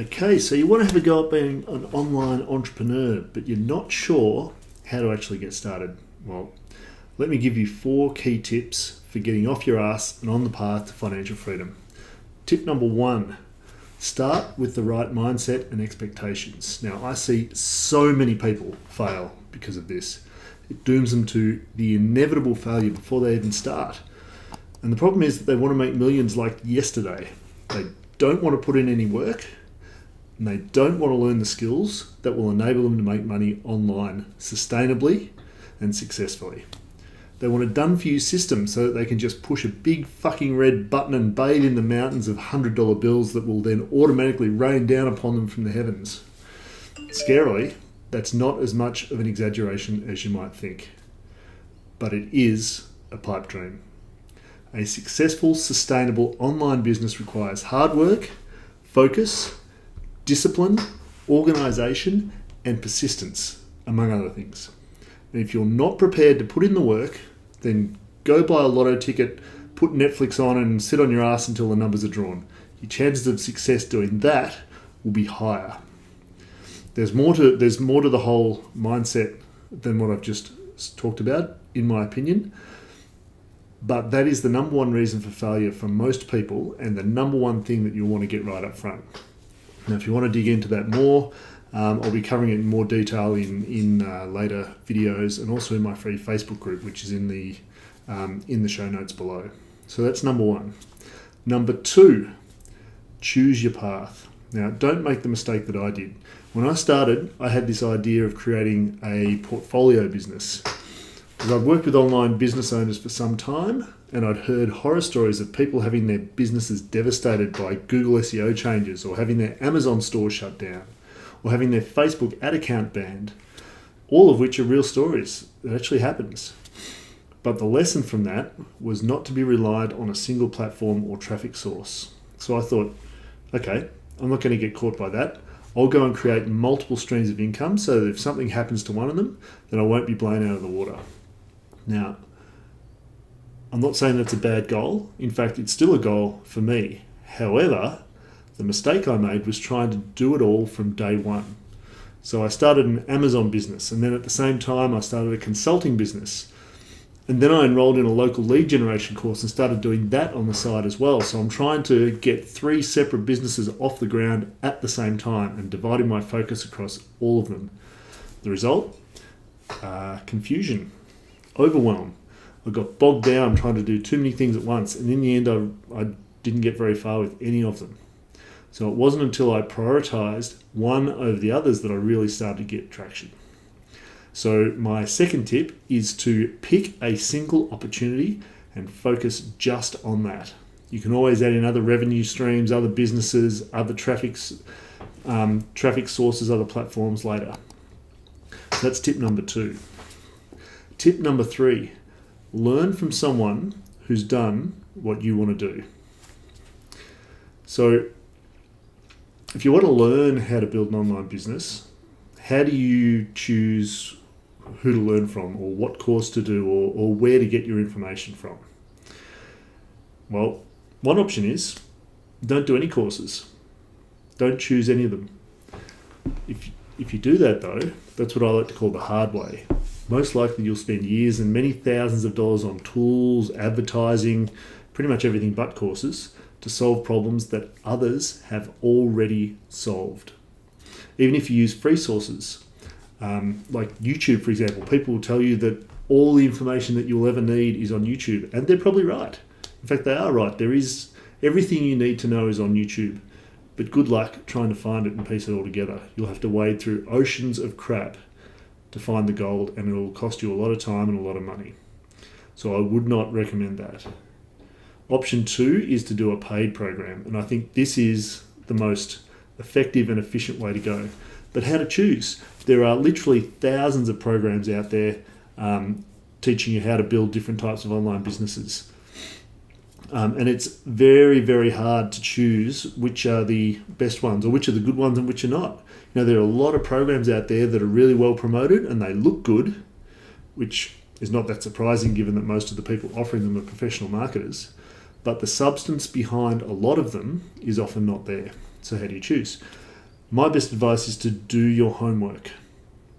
Okay, so you want to have a go at being an online entrepreneur, but you're not sure how to actually get started. Well, let me give you 4 key tips for getting off your ass and on the path to financial freedom. Tip number 1, start with the right mindset and expectations. Now, I see so many people fail because of this. It dooms them to the inevitable failure before they even start. And the problem is that they want to make millions like yesterday. They don't want to put in any work, and they don't want to learn the skills that will enable them to make money online sustainably and successfully. They want a done-for-you system so that they can just push a big fucking red button and bathe in the mountains of $100 bills that will then automatically rain down upon them from the heavens. Scarily, that's not as much of an exaggeration as you might think, but it is a pipe dream. A successful, sustainable online business requires hard work, focus, discipline, organisation, and persistence, among other things. And if you're not prepared to put in the work, then go buy a lotto ticket, put Netflix on, and sit on your ass until the numbers are drawn. Your chances of success doing that will be higher. There's more to the whole mindset than what I've just talked about, in my opinion. But that is the number one reason for failure for most people, and the number one thing that you'll want to get right up front. Now, if you want to dig into that more, I'll be covering it in more detail in later videos, and also in my free Facebook group, which is in the show notes below. So that's number 1. Number 2, choose your path. Now, don't make the mistake that I did. When I started, I had this idea of creating a portfolio business. Because I'd worked with online business owners for some time, and I'd heard horror stories of people having their businesses devastated by Google SEO changes, or having their Amazon store shut down, or having their Facebook ad account banned, all of which are real stories. It actually happens. But the lesson from that was not to be relied on a single platform or traffic source. So I thought, okay, I'm not going to get caught by that. I'll go and create multiple streams of income so that if something happens to one of them, then I won't be blown out of the water. Now, I'm not saying that's a bad goal. In fact, it's still a goal for me. However, the mistake I made was trying to do it all from day one. So I started an Amazon business, and then at the same time I started a consulting business. And then I enrolled in a local lead generation course and started doing that on the side as well. So I'm trying to get 3 separate businesses off the ground at the same time and dividing my focus across all of them. The result? Confusion, overwhelm. I got bogged down trying to do too many things at once, and in the end I didn't get very far with any of them. So it wasn't until I prioritized one over the others that I really started to get traction. So my second tip is to pick a single opportunity and focus just on that. You can always add in other revenue streams, other businesses, other traffic sources, other platforms later. So that's tip number 2. Tip number 3, learn from someone who's done what you want to do. So if you want to learn how to build an online business, how do you choose who to learn from, or what course to do, or where to get your information from? Well, one option is don't do any courses. Don't choose any of them. If you do that though, that's what I like to call the hard way. Most likely you'll spend years and many thousands of dollars on tools, advertising, pretty much everything but courses, to solve problems that others have already solved. Even if you use free sources, like YouTube, for example, people will tell you that all the information that you'll ever need is on YouTube, and they're probably right. In fact, they are right. There is everything you need to know is on YouTube, but good luck trying to find it and piece it all together. You'll have to wade through oceans of crap to find the gold, and it'll cost you a lot of time and a lot of money. So I would not recommend that. Option 2 is to do a paid program, and I think this is the most effective and efficient way to go. But how to choose? There are literally thousands of programs out there teaching you how to build different types of online businesses. And it's very, very hard to choose which are the best ones or which are the good ones and which are not. You know, there are a lot of programs out there that are really well promoted and they look good, which is not that surprising given that most of the people offering them are professional marketers. But the substance behind a lot of them is often not there. So how do you choose? My best advice is to do your homework.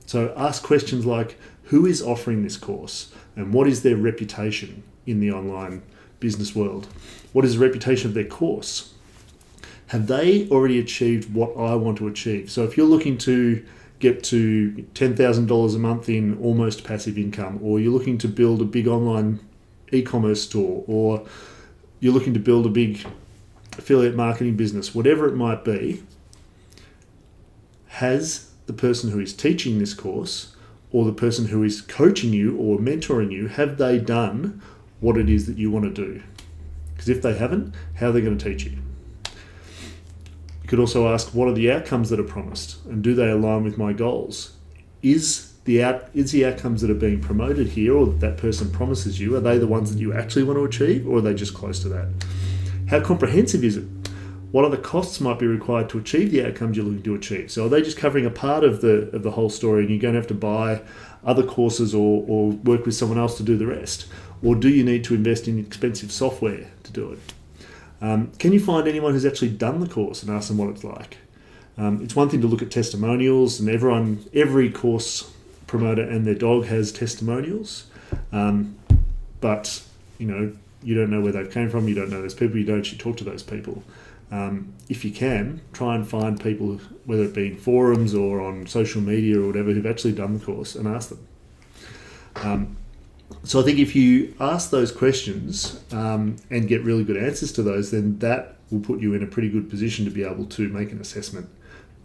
So ask questions like, who is offering this course and what is their reputation in the online business world? What is the reputation of their course? Have they already achieved what I want to achieve? So if you're looking to get to $10,000 a month in almost passive income, or you're looking to build a big online e-commerce store, or you're looking to build a big affiliate marketing business, whatever it might be, has the person who is teaching this course or the person who is coaching you or mentoring you, have they done what it is that you want to do? Because if they haven't, how are they going to teach you? You could also ask, what are the outcomes that are promised, and do they align with my goals? Is the outcomes that are being promoted here, or that person promises you, are they the ones that you actually want to achieve, or are they just close to that? How comprehensive is it? What other costs might be required to achieve the outcomes you're looking to achieve? So are they just covering a part of the whole story, and you're going to have to buy other courses or work with someone else to do the rest? Or do you need to invest in expensive software to do it? Can you find anyone who's actually done the course and ask them what it's like? It's one thing to look at testimonials, and every course promoter and their dog has testimonials, but you don't know where they've came from, you don't know those people, you don't actually talk to those people. If you can, try and find people, whether it be in forums or on social media or whatever, who've actually done the course, and ask them. So I think if you ask those questions and get really good answers to those, then that will put you in a pretty good position to be able to make an assessment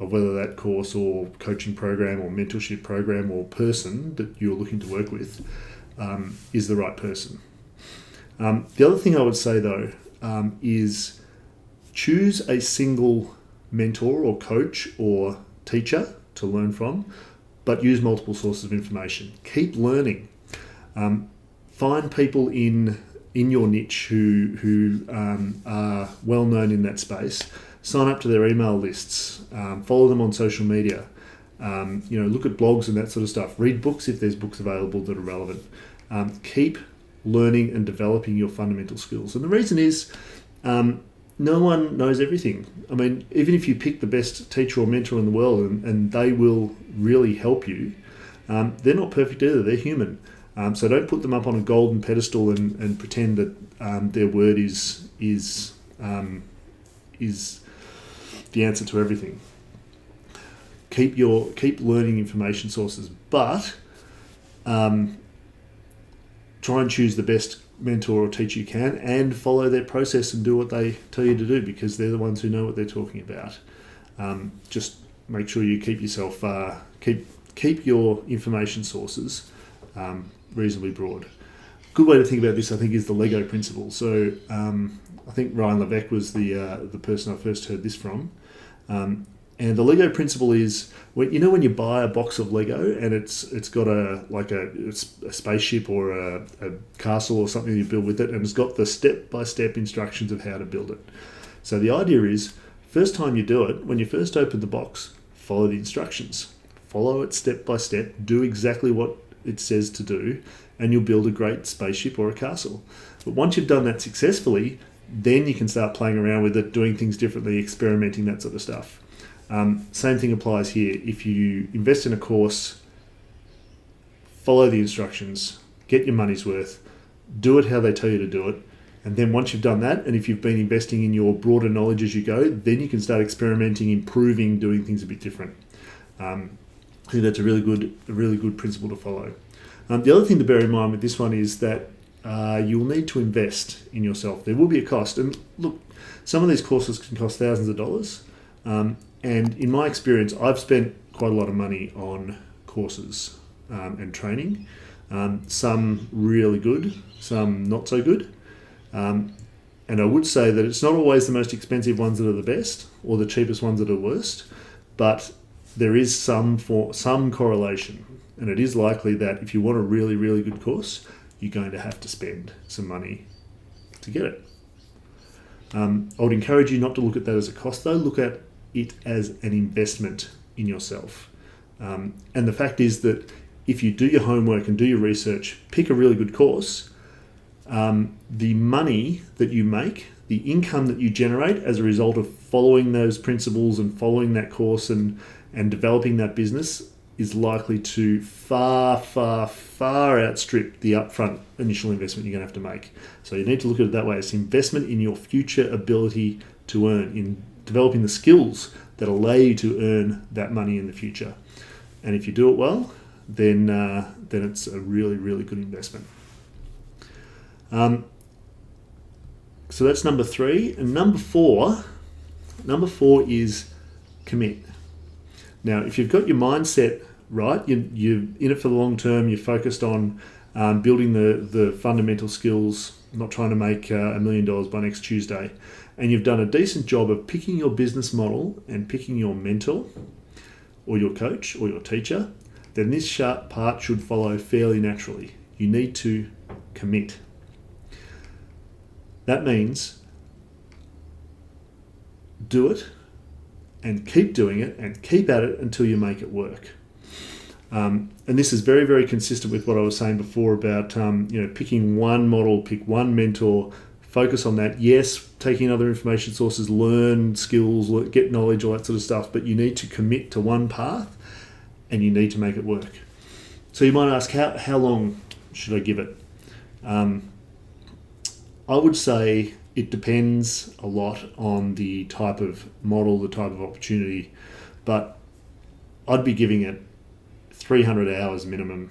of whether that course or coaching program or mentorship program or person that you're looking to work with is the right person. The other thing I would say, though, is choose a single mentor or coach or teacher to learn from, but use multiple sources of information. Keep learning. Find people in your niche who are well known in that space. Sign up to their email lists. Follow them on social media. Look at blogs and that sort of stuff. Read books if there's books available that are relevant. Keep learning and developing your fundamental skills. And the reason is no one knows everything. I mean, even if you pick the best teacher or mentor in the world and they will really help you, they're not perfect either. They're human. So don't put them up on a golden pedestal and pretend that their word is the answer to everything. Keep learning information sources, but try and choose the best mentor or teacher you can, and follow their process and do what they tell you to do, because they're the ones who know what they're talking about. Just make sure you keep yourself keep your information sources reasonably broad. Good way to think about this, I think, is the Lego principle. So I think Ryan Levesque was the person I first heard this from. And the Lego principle is, when you buy a box of Lego and it's got a spaceship or a castle or something you build with it, and it's got the step-by-step instructions of how to build it. So the idea is, first time you do it, when you first open the box, follow the instructions. Follow it step by step, do exactly what it says to do, and you'll build a great spaceship or a castle. But once you've done that successfully, then you can start playing around with it, doing things differently, experimenting, that sort of stuff. Same thing applies here. If you invest in a course, follow the instructions, get your money's worth, do it how they tell you to do it, and then once you've done that, and if you've been investing in your broader knowledge as you go, then you can start experimenting, improving, doing things a bit different. I think that's a really good principle to follow. The other thing to bear in mind with this one is that you'll need to invest in yourself. There will be a cost, and look, some of these courses can cost thousands of dollars. And in my experience, I've spent quite a lot of money on courses and training. Some really good, some not so good. And I would say that it's not always the most expensive ones that are the best, or the cheapest ones that are worst, but there is some correlation. And it is likely that if you want a really, really good course, you're going to have to spend some money to get it. I would encourage you not to look at that as a cost, though. Look at it as an investment in yourself. And the fact is that if you do your homework and do your research, pick a really good course, the money that you make, the income that you generate as a result of following those principles and following that course and developing that business is likely to far outstrip the upfront initial investment you're going to have to make. So you need to look at it that way. It's investment in your future ability to earn, in developing the skills that allow you to earn that money in the future. And if you do it well, then it's a really, really good investment. So that's number 3. And number four is commit. Now, if you've got your mindset right, you're in it for the long term, you're focused on building the fundamental skills, not trying to make $1 million by next Tuesday, and you've done a decent job of picking your business model and picking your mentor or your coach or your teacher, then this sharp part should follow fairly naturally. You need to commit. That means do it and keep doing it and keep at it until you make it work. And this is very, very consistent with what I was saying before about picking one model, pick one mentor, focus on that. Yes, taking other information sources, learn skills, get knowledge, all that sort of stuff, but you need to commit to one path and you need to make it work. So you might ask, how long should I give it? I would say it depends a lot on the type of model, the type of opportunity, but I'd be giving it 300 hours minimum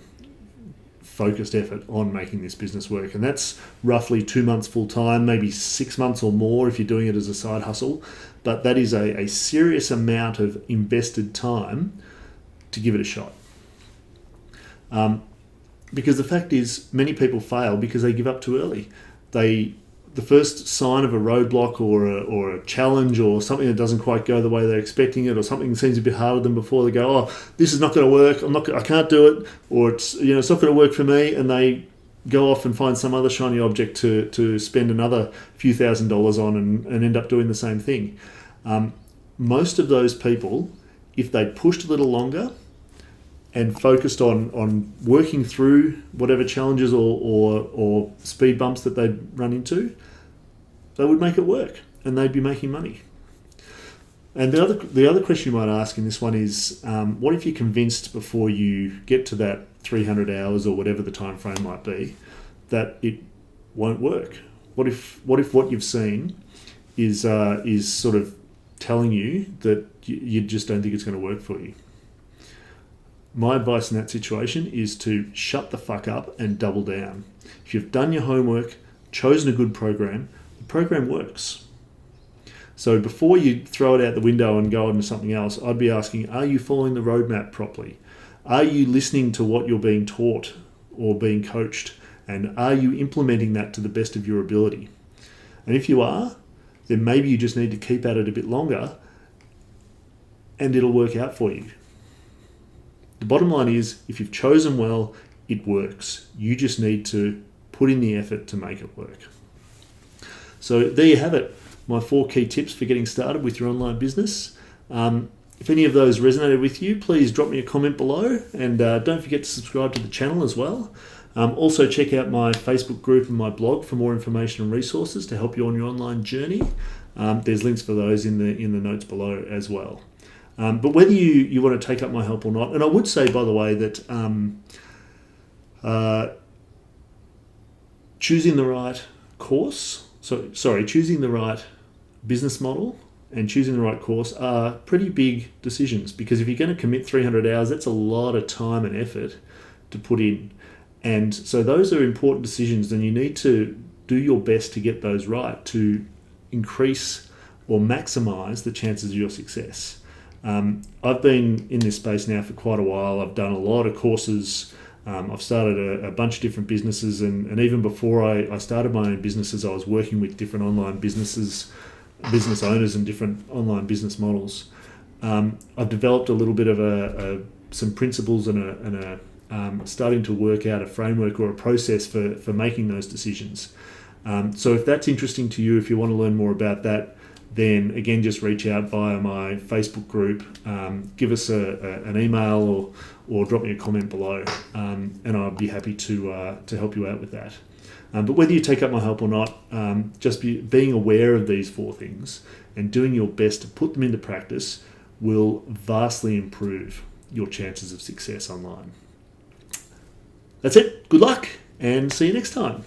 focused effort on making this business work. And that's roughly 2 months full time, maybe 6 months or more if you're doing it as a side hustle. But that is a serious amount of invested time to give it a shot. Because the fact is, many people fail because they give up too early. The first sign of a roadblock or a challenge or something that doesn't quite go the way they're expecting it, or something that seems a bit harder than before, they go, "Oh, this is not going to work. I can't do it," or it's not going to work for me, and they go off and find some other shiny object to spend another few $1,000s on and end up doing the same thing. Most of those people, if they pushed a little longer and focused on working through whatever challenges or speed bumps that they'd run into, they would make it work and they'd be making money. And the other question you might ask in this one is, what if you're convinced before you get to that 300 hours or whatever the time frame might be that it won't work? What if what you've seen is sort of telling you that you just don't think it's going to work for you? My advice in that situation is to shut the fuck up and double down. If you've done your homework, chosen a good program, the program works. So before you throw it out the window and go on to something else, I'd be asking, are you following the roadmap properly? Are you listening to what you're being taught or being coached? And are you implementing that to the best of your ability? And if you are, then maybe you just need to keep at it a bit longer and it'll work out for you. The bottom line is, if you've chosen well, it works. You just need to put in the effort to make it work. So there you have it, my 4 key tips for getting started with your online business. If any of those resonated with you, please drop me a comment below, and don't forget to subscribe to the channel as well. Also check out my Facebook group and my blog for more information and resources to help you on your online journey. There's links for those in the notes below as well. But whether you want to take up my help or not, and I would say, by the way, that choosing the right choosing the right business model and choosing the right course are pretty big decisions, because if you're going to commit 300 hours, that's a lot of time and effort to put in. And so those are important decisions, and you need to do your best to get those right to increase or maximize the chances of your success. I've been in this space now for quite a while. I've done a lot of courses. I've started a bunch of different businesses, and even before I started my own businesses, I was working with different online business owners and different online business models. I've developed a little bit of some principles and starting to work out a framework or a process for making those decisions. So if that's interesting to you, if you want to learn more about that, then again, just reach out via my Facebook group, give us an email or drop me a comment below, and I'd be happy to help you out with that. But whether you take up my help or not, just being aware of these 4 things and doing your best to put them into practice will vastly improve your chances of success online. That's it. Good luck and see you next time.